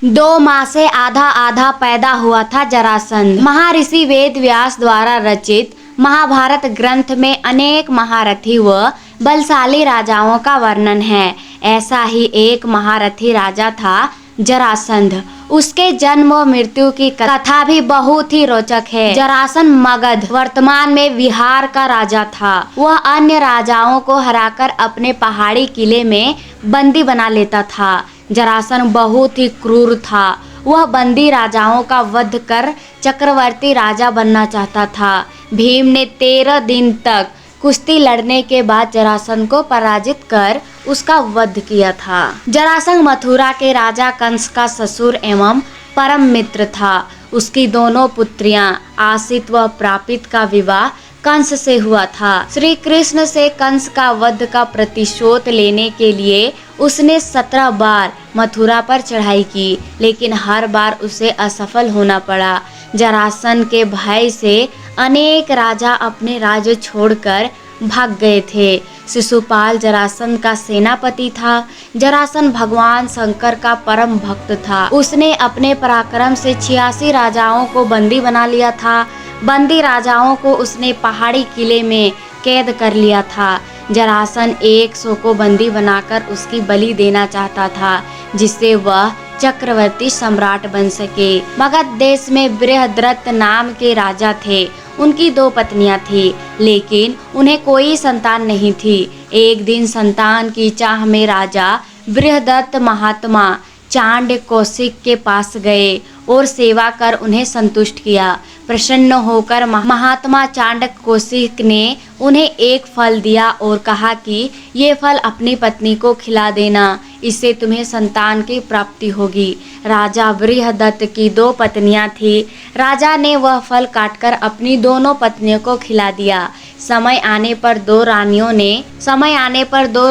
2 माह से आधा आधा पैदा हुआ था जरासंध। महर्षि वेद व्यास द्वारा रचित महाभारत ग्रंथ में अनेक महारथी व बलशाली राजाओं का वर्णन है। ऐसा ही एक महारथी राजा था जरासंध। उसके जन्म व मृत्यु की कथा भी बहुत ही रोचक है। जरासंध मगध वर्तमान में बिहार का राजा था। वह अन्य राजाओं को हराकर अपने पहाड़ी किले में बंदी बना लेता था। जरासंध बहुत ही क्रूर था। वह बंदी राजाओं का वध कर चक्रवर्ती राजा बनना चाहता था। भीम ने 13 दिन तक कुश्ती लड़ने के बाद जरासंध को पराजित कर उसका वध किया था। जरासंध मथुरा के राजा कंस का ससुर एवं परम मित्र था। उसकी दोनों पुत्रियां आसित व प्रापित का विवाह कंस से हुआ था। श्री कृष्ण से कंस का वध का प्रतिशोध लेने के लिए उसने 17 बार मथुरा पर चढ़ाई की, लेकिन हर बार उसे असफल होना पड़ा। जरासंध के भय से अनेक राजा अपने राज्य छोड़कर भाग गए थे। शिशुपाल जरासंध का सेनापति था। जरासंध भगवान शंकर का परम भक्त था। उसने अपने पराक्रम से 86 राजाओं को बंदी बना लिया था। बंदी राजाओं को उसने पहाड़ी किले में कैद कर लिया था। जरासंध 100 को बंदी बनाकर उसकी बलि देना चाहता था, जिससे वह चक्रवर्ती सम्राट बन सके। मगध देश में बृहद्रथ नाम के राजा थे। उनकी 2 पत्नियां थी, लेकिन उन्हें कोई संतान नहीं थी। एक दिन संतान की चाह में राजा बृहद्रथ महात्मा चांड कौशिक के पास गए और सेवा कर उन्हें संतुष्ट किया। प्रसन्न होकर महात्मा चाणक्य कौशिक ने उन्हें एक फल दिया और कहा कि ये फल अपनी पत्नी को खिला देना, इससे तुम्हें संतान की प्राप्ति होगी। राजा बृहद्रथ की 2 पत्नियां थी। राजा ने वह फल काटकर अपनी दोनों पत्नियों को खिला दिया। समय आने पर 2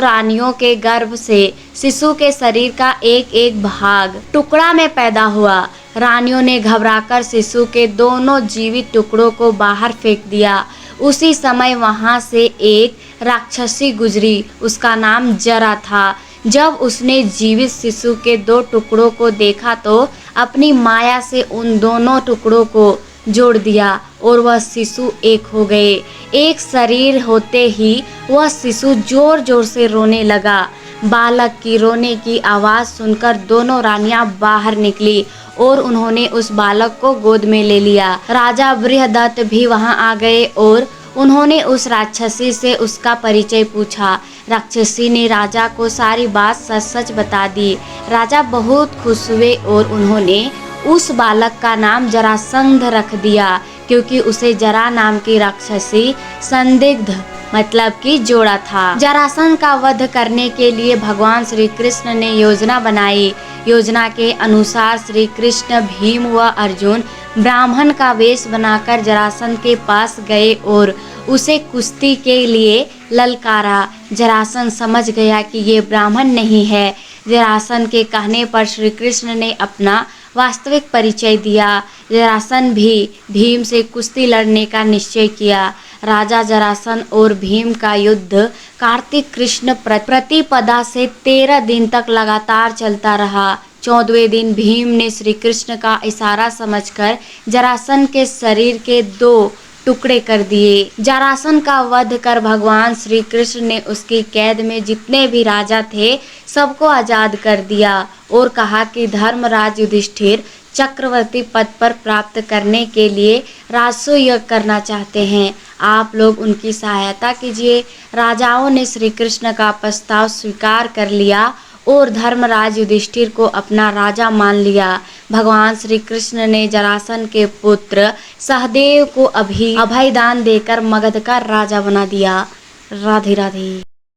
रानियों के गर्भ से शिशु के शरीर का एक भाग टुकड़ा में पैदा हुआ। रानियों ने घबराकर शिशु के दोनों जीवित टुकड़ों को बाहर फेंक दिया। उसी समय वहां से एक राक्षसी गुजरी। उसका नाम जरा था। जब उसने जीवित शिशु के 2 टुकड़ों को देखा तो अपनी माया से उन दोनों टुकड़ों को जोड़ दिया और वह शिशु एक हो गए। एक शरीर होते ही वह शिशु जोर जोर से रोने लगा। बालक की रोने की आवाज़ सुनकर दोनों रानियां बाहर निकली और उन्होंने उस बालक को गोद में ले लिया। राजा बृहद्रथ भी वहां आ गए और उन्होंने उस राक्षसी से उसका परिचय पूछा। राक्षसी ने राजा को सारी बात सच सच बता दी। राजा बहुत खुश हुए और उन्होंने उस बालक का नाम जरासंध रख दिया, क्योंकि उसे जरा नाम की राक्षसी संदिग्ध मतलब कि जोड़ा था। जरासंध का वध करने के लिए भगवान श्री कृष्ण ने योजना बनाई। योजना के अनुसार श्री कृष्ण, भीम व अर्जुन ब्राह्मण का वेश बनाकर जरासंध के पास गए और उसे कुश्ती के लिए ललकारा। जरासंध समझ गया कि ये ब्राह्मण नहीं है। जरासंध के कहने पर श्री कृष्ण ने अपना वास्तविक परिचय दिया। जरासंध भी भीम से कुश्ती लड़ने का निश्चय किया। राजा जरासंध और भीम का युद्ध कार्तिक कृष्ण प्रतिपदा से 13 दिन तक लगातार चलता रहा। 14वें दिन भीम ने श्री कृष्ण का इशारा समझकर जरासंध के शरीर के 2 टुकड़े कर दिए। जरासंध का वध कर भगवान श्री कृष्ण ने उसकी कैद में जितने भी राजा थे सबको आजाद कर दिया और कहा कि धर्मराज युधिष्ठिर चक्रवर्ती पद पर प्राप्त करने के लिए राजसूय यज्ञ करना चाहते हैं। आप लोग उनकी सहायता कीजिए। राजाओं ने श्री कृष्ण का प्रस्ताव स्वीकार कर लिया और धर्मराज युधिष्ठिर को अपना राजा मान लिया। भगवान श्री कृष्ण ने जरासंध के पुत्र सहदेव को अभय दान देकर मगध का राजा बना दिया। राधे राधे।